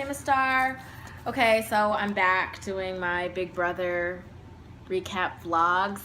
Famous Star. Okay, so I'm back doing my Big Brother recap vlogs.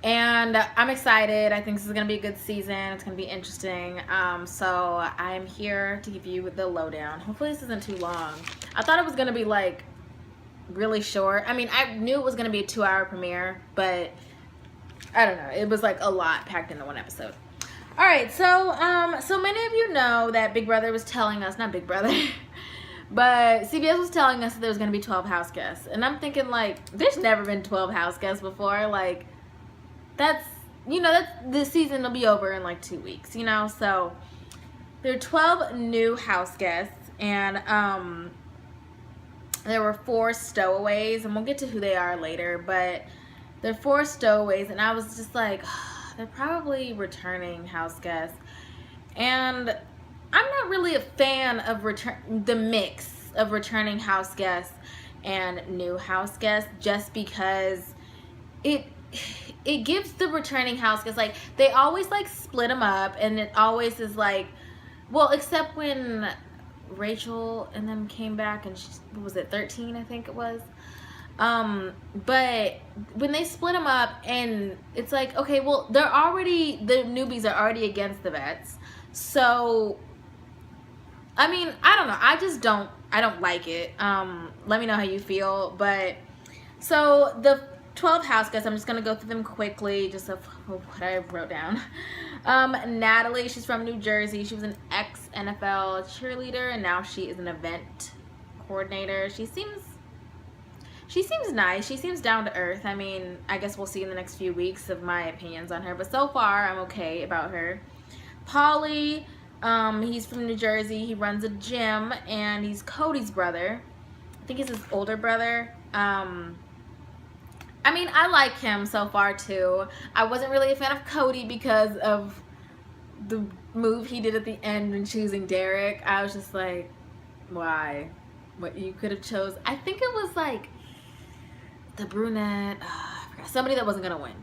And I'm excited. I think this is going to be a good season. It's going to be interesting. So I'm here to give you the lowdown. Hopefully this isn't too long. I thought it was going to be like really short. I mean, I knew it was going to be a 2-hour premiere, but I don't know. It was like a lot packed into one episode. All right, so many of you know that Big Brother was telling us, not Big Brother, but CBS was telling us that there was going to be 12 house guests. And I'm thinking, like, there's never been 12 house guests before. Like, that's this season will be over in like 2 weeks, So there are 12 new house guests, and there were 4 stowaways, and we'll get to who they are later, but there are 4 stowaways, and I was just like, they're probably returning house guests. And I'm not really a fan of the mix of returning house guests and new house guests, just because it gives the returning house guests, like, they always like split them up, and it always is like, well, except when Rachel and them came back, and what was it, 13 I think it was. But when they split them up, and it's like, okay, well, the newbies are already against the vets. So, I mean, I don't know. I don't like it. Let me know how you feel. But, so the 12 house guests, I'm just going to go through them quickly, just of what I wrote down. Natalie, she's from New Jersey. She was an ex-NFL cheerleader, and now she is an event coordinator. She seems nice. She seems down to earth. I mean, I guess we'll see in the next few weeks of my opinions on her. But so far, I'm okay about her. Paulie, he's from New Jersey. He runs a gym, and he's Cody's brother. I think he's his older brother. I mean, I like him so far, too. I wasn't really a fan of Cody because of the move he did at the end when choosing Derek. I was just like, why? What you could have chose? I think it was like the brunette, somebody that wasn't gonna win,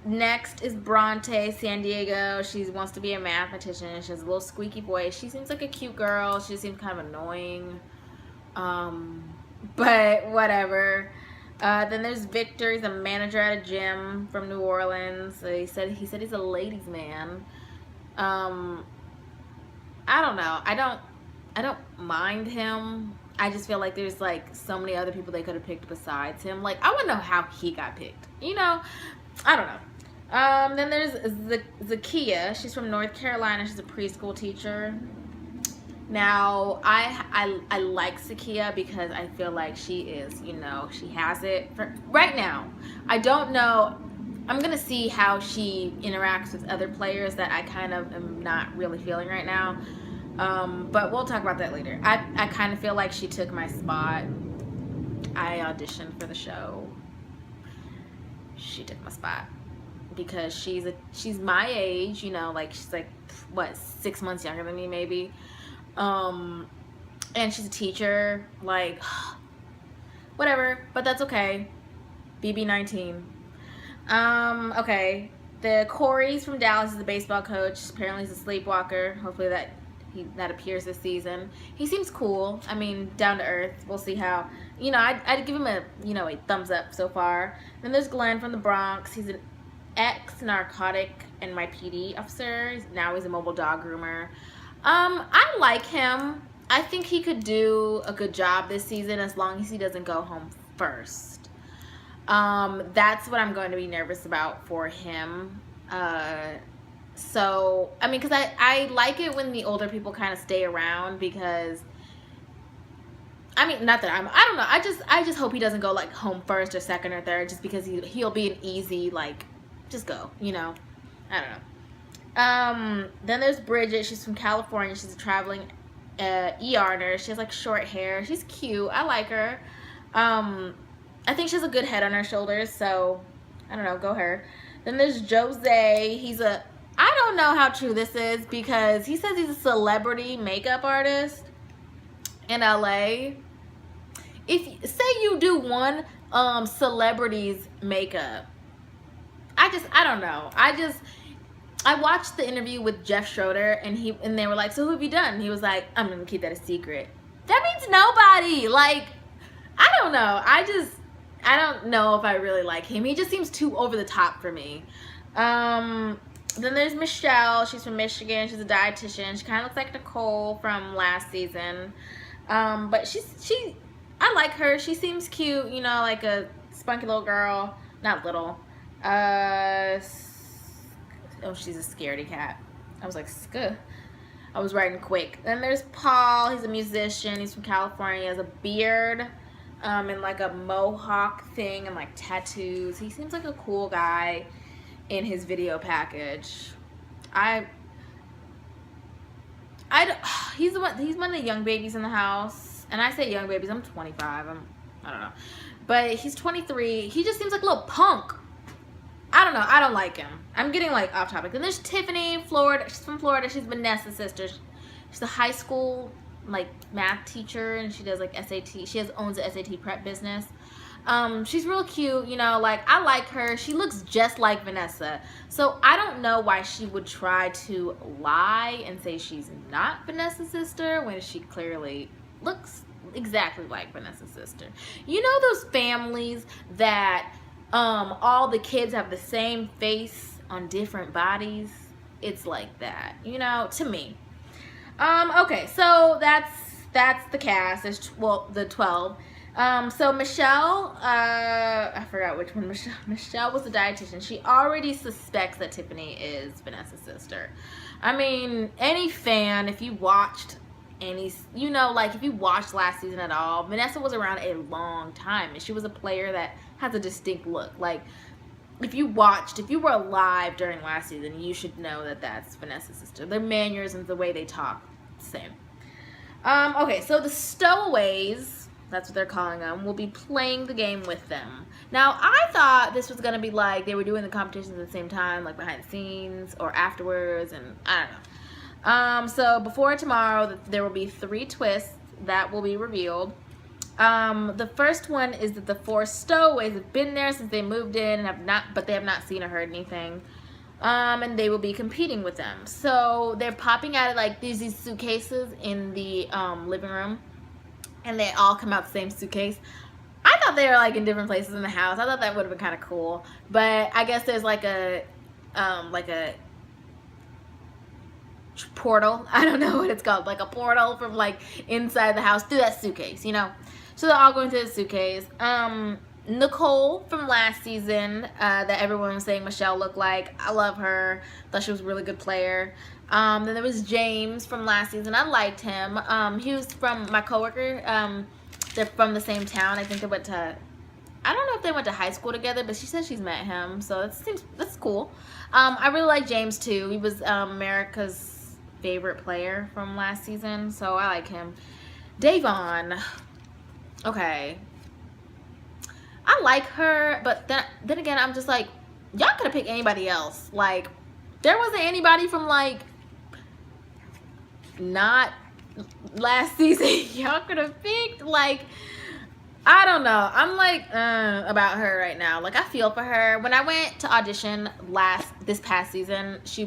Next is Bronte San Diego. She wants to be a mathematician. She has a little squeaky voice. She seems like a cute girl. She seems kind of annoying, but whatever. Then there's Victor. He's a manager at a gym from New Orleans. He said he's a ladies' man. I don't know. I don't mind him. I just feel like there's like so many other people they could have picked besides him. Like, I want to know how he got picked. I don't know. Then there's Zakia. She's from North Carolina. She's a preschool teacher. Now, I like Zakia because I feel like she is, she has it for right now. I don't know. I'm going to see how she interacts with other players that I kind of am not really feeling right now. But we'll talk about that later. I kind of feel like she took my spot. I auditioned for the show. She took my spot because she's my age, like she's like, what, 6 months younger than me maybe. And she's a teacher, like, whatever, but that's okay. BB19. Okay. The Corey's from Dallas is a baseball coach. Apparently he's a sleepwalker. Hopefully that appears this season. He seems cool. I mean, down to earth. We'll see how. I'd give him a a thumbs up so far. Then there's Glenn from the Bronx. He's an ex-narcotic NYPD officer. Now he's a mobile dog groomer. I like him. I think he could do a good job this season as long as he doesn't go home first. That's what I'm going to be nervous about for him. So, I mean, because I like it when the older people kind of stay around, because, I mean, not that I don't know, I just hope he doesn't go, like, home first or second or third, just because he'll be an easy, like, just go, I don't know. Then there's Bridget. She's from California. She's a traveling ER nurse. She has, like, short hair. She's cute. I like her. I think she has a good head on her shoulders, so, I don't know, go her. Then there's Jose. I don't know how true this is, because he says he's a celebrity makeup artist in LA. Say you do one celebrity's makeup, I don't know. I watched the interview with Jeff Schroeder, and they were like, so who have you done? And he was like, I'm gonna keep that a secret. That means nobody. Like, I don't know. I don't know if I really like him. He just seems too over the top for me. Then there's Michelle. She's from Michigan. She's a dietitian. She kind of looks like Nicole from last season. But I like her. She seems cute, you know, like a spunky little girl. Not little. Oh, she's a scaredy cat. I was like, skuh. I was writing quick. Then there's Paul. He's a musician. He's from California. He has a beard, and like a mohawk thing, and like tattoos. He seems like a cool guy in his video package. He's one of the young babies in the house. And I say young babies, I'm 25. I don't know. But he's 23. He just seems like a little punk. I don't know. I don't like him. I'm getting like off topic. Then there's Tiffany, Florida. She's from Florida. She's Vanessa's sister. She's a high school like math teacher, and she does like SAT. She owns a SAT prep business. She's real cute, you know, like I like her. She looks just like Vanessa. So I don't know why she would try to lie and say she's not Vanessa's sister when she clearly looks exactly like Vanessa's sister. You know those families that all the kids have the same face on different bodies? It's like that, you know, to me. Okay, so that's the cast. There's the 12. So Michelle, I forgot which one. Michelle was the dietitian. She already suspects that Tiffany is Vanessa's sister. I mean, any fan, if you watched you know, like if you watched last season at all, Vanessa was around a long time, and she was a player that has a distinct look. Like, if you were alive during last season, you should know that that's Vanessa's sister. Their mannerisms, the way they talk, same. Okay, so the stowaways, that's what they're calling them, will be playing the game with them. Now, I thought this was going to be like they were doing the competitions at the same time, like behind the scenes or afterwards, and I don't know. So before tomorrow, there will be 3 twists that will be revealed. The first one is that the 4 stowaways have been there since they moved in and but they have not seen or heard anything. And they will be competing with them. So they're popping out of like these suitcases in the living room, and they all come out the same suitcase. I thought they were like in different places in the house. I thought that would have been kind of cool, but I guess there's like a portal. I don't know what it's called, like a portal from like inside the house through that suitcase, you know. So they're all going through the suitcase. Nicole from last season, that everyone was saying Michelle looked like. I love her. Thought she was a really good player. Then there was James from last season. I liked him. He was from my coworker. They're from the same town. I think they went to, I don't know if they went to high school together, but she said she's met him, so that's cool. I really like James too. He was America's favorite player from last season, so I like him. Davon, okay, I like her, but then again, I'm just like, y'all could have picked anybody else. Like, there wasn't anybody from like not last season y'all could have picked. Like, I don't know. I'm like about her right now. Like, I feel for her. When I went to audition this past season, she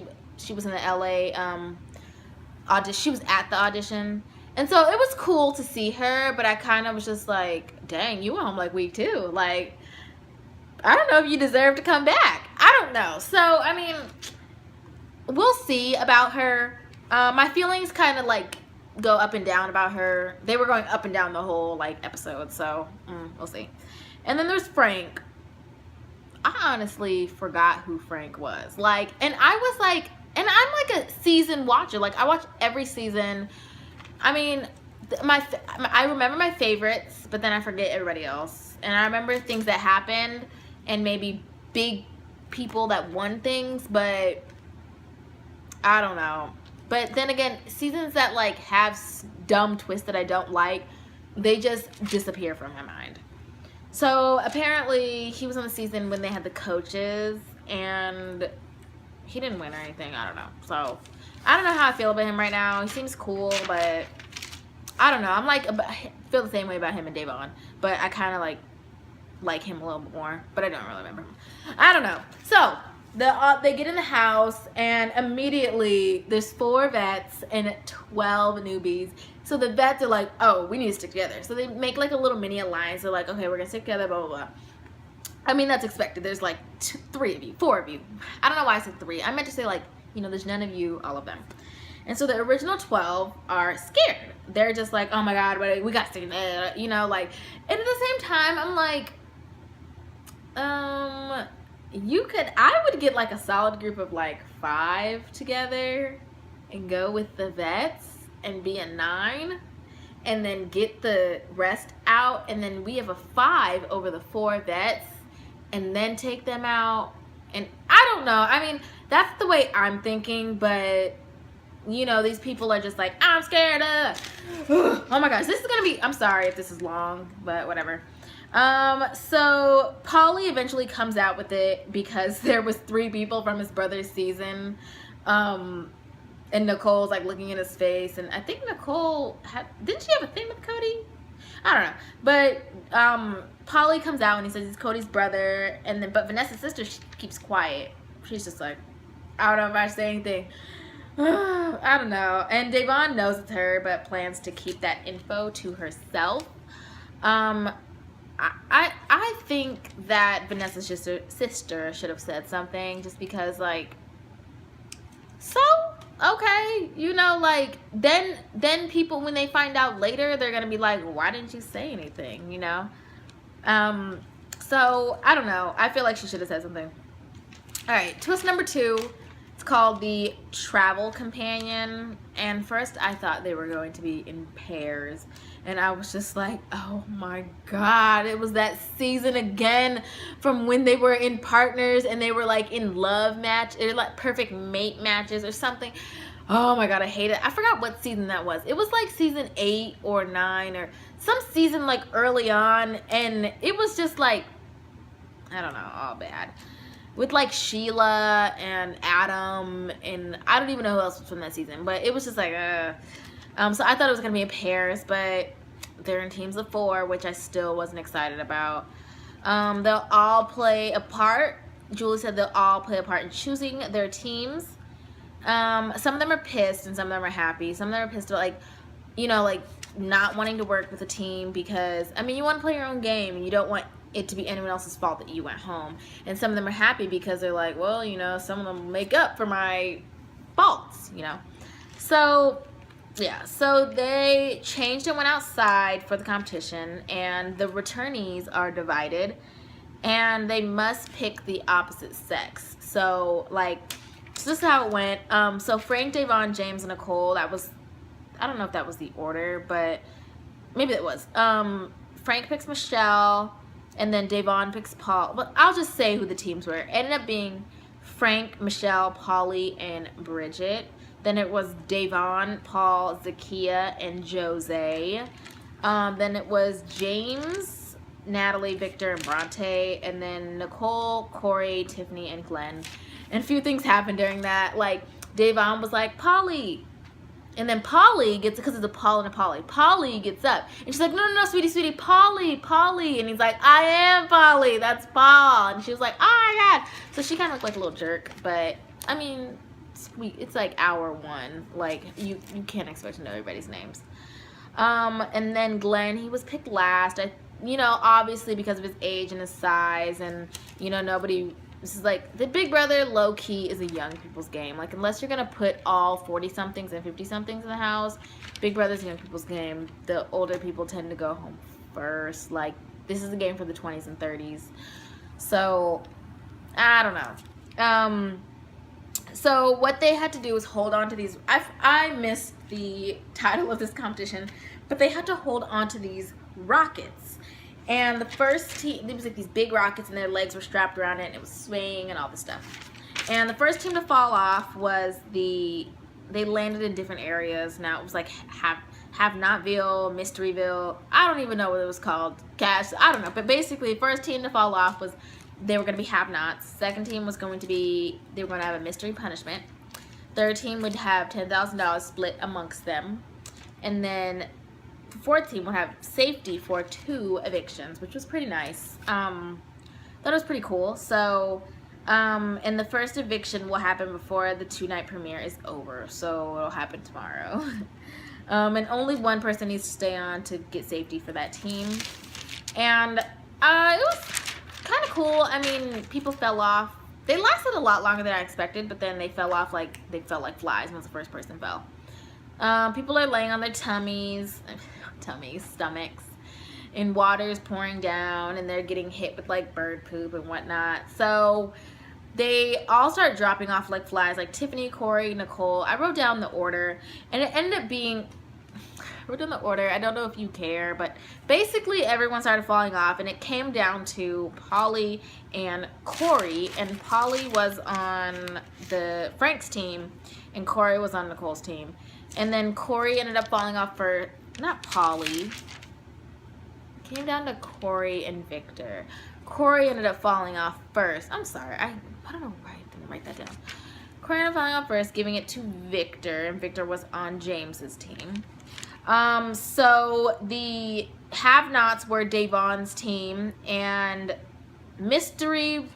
was in the LA audition. She was at the audition, and so it was cool to see her, but I kind of was just like, dang, you went home like week 2. Like, I don't know if you deserve to come back. I don't know. So I mean, we'll see about her. My feelings kind of like go up and down about her. They were going up and down the whole like episode, so we'll see. And then there's Frank. I honestly forgot who Frank was. Like, and I was like, and I'm like a season watcher. Like, I watch every season. I mean, I remember my favorites, but then I forget everybody else. And I remember things that happened and maybe big people that won things, but I don't know. But then again, seasons that like have dumb twists that I don't like, they just disappear from my mind. So apparently he was on the season when they had the coaches, and he didn't win or anything. I don't know. So I don't know how I feel about him right now. He seems cool, but I don't know. I'm like, I feel the same way about him and Davon, but I kind of like him a little bit more, but I don't really remember him. I don't know. So they get in the house, and immediately there's 4 vets and 12 newbies. So the vets are like, oh, we need to stick together. So they make like a little mini alliance. They're like, okay, we're gonna stick together, blah blah blah. I mean, that's expected. There's like 3 of you, 4 of you. I don't know why I said 3. I meant to say like, you know, there's none of you, all of them. And so the original 12 are scared. They're just like, oh my God, we got to stick together, you know, like. And at the same time, I'm like, I would get like a solid group of like 5 together and go with the vets and be a 9, and then get the rest out, and then we have a 5 over the 4 vets, and then take them out. And I don't know, I mean, that's the way I'm thinking, but you know, these people are just like, I'm scared of oh my gosh, this is gonna be, I'm sorry if this is long, but whatever. So Paulie eventually comes out with it because there was 3 people from his brother's season, and Nicole's like looking in his face, and I think Nicole didn't she have a thing with Cody? I don't know, but Paulie comes out and he says he's Cody's brother, and then but Vanessa's sister, she keeps quiet. She's just like, I don't know if I should say anything. I don't know. And Da'Vonne knows it's her, but plans to keep that info to herself. I think that Vanessa's sister should have said something, just because, like, so okay, you know, like, then people, when they find out later, they're gonna be like, why didn't you say anything, you know? So I don't know, I feel like she should have said something. All right, twist number 2. It's called the Travel Companion, and first I thought they were going to be in pairs, and I was just like, oh my God, it was that season again from when they were in partners and they were like in love match, or like perfect mate matches or something. Oh my God, I hate it. I forgot what season that was. It was like season 8 or 9 or some season like early on, and it was just like, I don't know, all bad. With like Sheila and Adam, and I don't even know who else was from that season, but it was just like, so I thought it was gonna be in pairs, but they're in teams of 4, which I still wasn't excited about. They'll all play a part. Julie said they'll all play a part in choosing their teams. Some of them are pissed and some of them are happy. Some of them are pissed, like, you know, like not wanting to work with a team because, I mean, you want to play your own game and you don't want it to be anyone else's fault that you went home. And some of them are happy because they're like, well, you know, some of them make up for my faults, you know. So yeah, so they changed and went outside for the competition, and the returnees are divided and they must pick the opposite sex. So like, so this is how it went. So Frank, Da'Vonne, James, and Nicole, that was, I don't know if that was the order, but maybe it was. Frank picks Michelle, and then Da'Vonne picks Paul. But I'll just say who the teams were. It ended up being Frank, Michelle, Paulie, and Bridget. Then it was Da'Vonne, Paul, Zakia, and Jose. Then it was James, Natalie, Victor, and Bronte. And then Nicole, Corey, Tiffany, and Glenn. And a few things happened during that. Like, Da'Vonne was like, Paulie. And then Paulie gets, because it's a Paul and a Paulie, Paulie gets up. And she's like, no, no, no, sweetie, sweetie, Paulie, Paulie. And he's like, I am Paulie, that's Paul. And she was like, oh my God. So she kind of looked like a little jerk. But, I mean, sweet, it's like hour 1. Like, you can't expect to know everybody's names. And then Glenn, he was picked last. You know, obviously because of his age and his size. And, you know, nobody... This is like, the Big Brother low-key is a young people's game. Like, unless you're going to put all 40-somethings and 50-somethings in the house, Big Brother's a young people's game. The older people tend to go home first. Like, this is a game for the 20s and 30s. So, I don't know. So, what they had to do was hold on to these. I missed the title of this competition, but they had to hold on to these rockets. And the first team, there was like these big rockets and their legs were strapped around it and it was swinging and all this stuff. And the first team to fall off was they landed in different areas. Now it was like Have-Notville, Mysteryville. I don't even know what it was called. Cash, I don't know. But basically, the first team to fall off was, they were going to be Have-Nots. Second team was going to be, they were going to have a mystery punishment. Third team would have $10,000 split amongst them. And then the fourth team would have safety for 2 evictions, which was pretty nice. That was pretty cool. So And the first eviction will happen before the 2-night premiere is over, so it'll happen tomorrow. And only one person needs to stay on to get safety for that team. And it was kind of cool. I mean, people fell off. They lasted a lot longer than I expected, but then they fell off like they felt like flies once the first person fell. People are laying on their stomachs, and water's pouring down, and they're getting hit with like bird poop and whatnot. So they all start dropping off like flies, like Tiffany, Corey, Nicole. I wrote down the order, and it ended up being, I don't know if you care, but basically everyone started falling off, and it came down to Polly and Corey, and Polly was on Frank's team, and Corey was on Nicole's team. And then Corey ended up falling off for, not Polly, it came down to Corey and Victor. Corey ended up falling off first. I'm sorry, I don't know why I didn't write that down. Corey ended up falling off first, giving it to Victor, and Victor was on James's team. So the have-nots were Davon's team, and mystery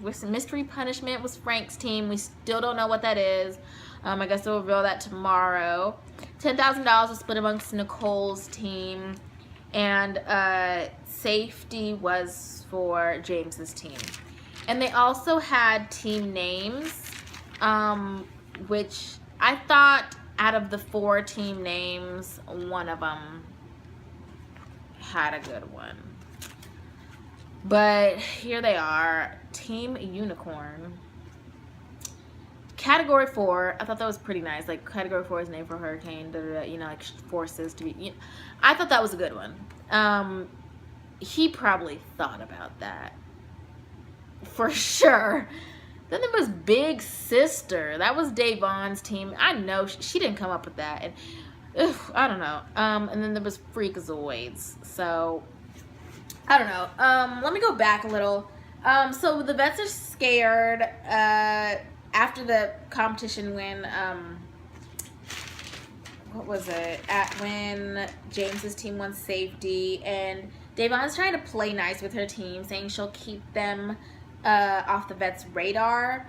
punishment was Frank's team. We still don't know what that is. I guess they'll reveal that tomorrow. $10,000 was split amongst Nicole's team, and safety was for James's team. And they also had team names, which I thought out of the 4 team names, one of them had a good one. But here they are. Team Unicorn. Category 4, I thought that was pretty nice. Like, Category 4 is named for hurricane, you know, like forces to be, you know, I thought that was a good one. He probably thought about that for sure. Then there was Big Sister. That was Davon's team. I know she didn't come up with that. And I don't know. And then there was Freakazoids. So I don't know. Let me go back a little. So the vets are scared after the competition when what was it? When James's team won safety, and Davon's trying to play nice with her team, saying she'll keep them off the vets' radar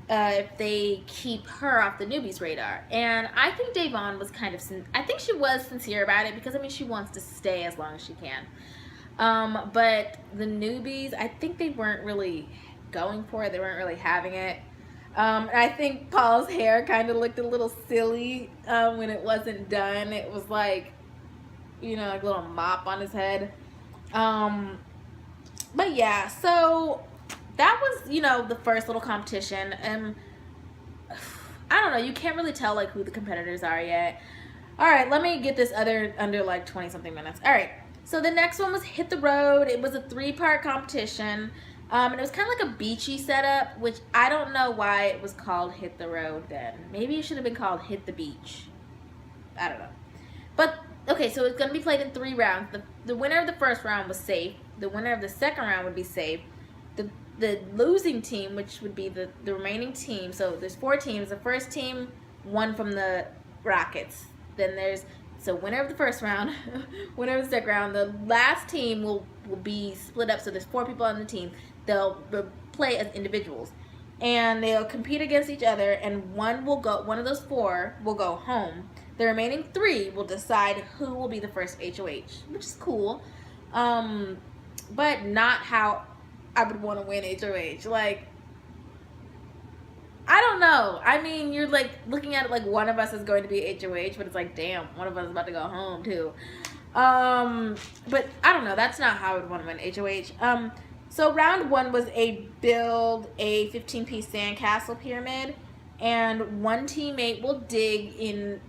if they keep her off the newbies' radar. And I think Davon was kind of, I think she was sincere about it, because I mean she wants to stay as long as she can. But the newbies, I think they weren't really going for it. They weren't really having it. I think Paul's hair kind of looked a little silly when it wasn't done. It was like, you know, like a little mop on his head. But yeah, so that was, you know, the first little competition. I don't know, you can't really tell like who the competitors are yet. All right, let me get this under like 20 something minutes. All right, so the next one was Hit the Road. It was a 3-part competition. And it was kind of like a beachy setup, which I don't know why it was called Hit the Road then. Maybe it should have been called Hit the Beach. I don't know. But, okay, so it's going to be played in 3 rounds. The winner of the first round was safe. The winner of the second round would be safe. The losing team, which would be the remaining team, so there's 4 teams. The first team won from the Rockets. Then there's, so winner of the first round, winner of the second round. The last team will be split up, so there's 4 people on the team. They'll play as individuals, and they'll compete against each other, and one of those 4 will go home. The remaining 3 will decide who will be the first HOH, which is cool, but not how I would want to win HOH. Like, I don't know. I mean, you're like looking at it like one of us is going to be HOH, but it's like, damn, one of us is about to go home too. But I don't know. That's not how I would want to win HOH. So round 1 was build a 15-piece sandcastle pyramid, and one teammate will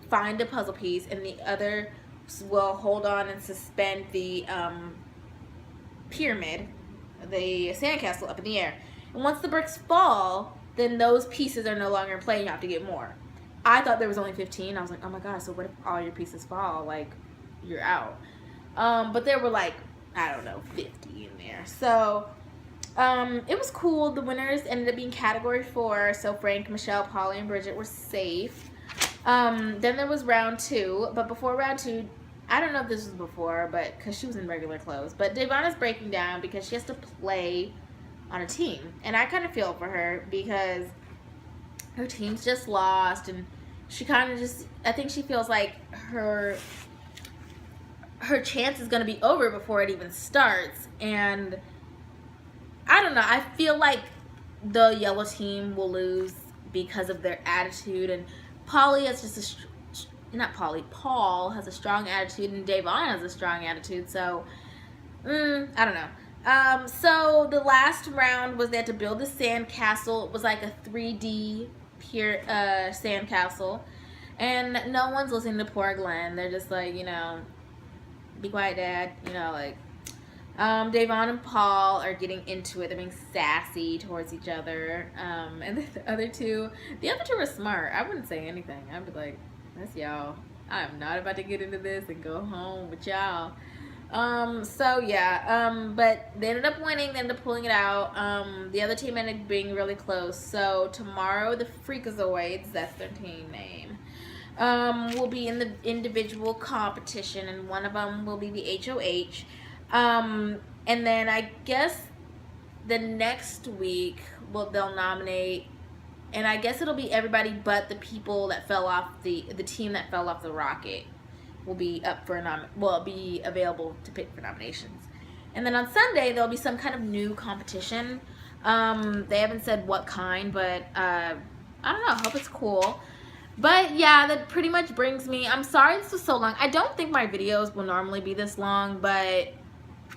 find a puzzle piece, and the other will hold on and suspend the pyramid, the sandcastle, up in the air. And once the bricks fall, then those pieces are no longer in play. You have to get more. I thought there was only 15. I was like, oh my god, so what if all your pieces fall? Like, you're out. But there were like, I don't know, 50 in there. So it was cool. The winners ended up being category 4. So Frank, Michelle, Polly, and Bridget were safe. Then there was round 2. But before round 2, I don't know if this was before, but because she was in regular clothes. But Davon is breaking down because she has to play on a team. And I kind of feel for her because her team's just lost, and she kind of just, I think she feels like her chance is going to be over before it even starts. And I don't know, I feel like the yellow team will lose because of their attitude, and Polly has just Paul has a strong attitude, and Davon has a strong attitude, so I don't know. So the last round was they had to build a sandcastle. It was like a 3D pure sandcastle, and no one's listening to poor Glenn. They're just like, be quiet, Dad. Like, Davon and Paul are getting into it. They're being sassy towards each other. And the other two were smart. I wouldn't say anything. I'd be like, that's y'all. I'm not about to get into this and go home with y'all. So yeah, but they ended up winning. They ended up pulling it out. The other team ended up being really close. So tomorrow the Freakazoids, that's their team name, will be in the individual competition, and one of them will be the HOH. And then I guess the next week they'll nominate, and I guess it'll be everybody but the people that fell off the team that fell off the rocket will be up for be available to pick for nominations. And then on Sunday there'll be some kind of new competition. They haven't said what kind, but I don't know, I hope it's cool. But yeah, that pretty much brings me, I'm sorry this was so long. I don't think my videos will normally be this long, but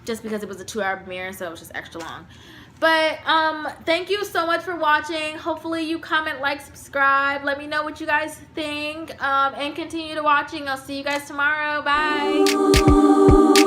just because it was a 2-hour premiere, so it was just extra long. But thank you so much for watching. Hopefully you comment, like, subscribe. Let me know what you guys think, and continue to watching. I'll see you guys tomorrow. Bye.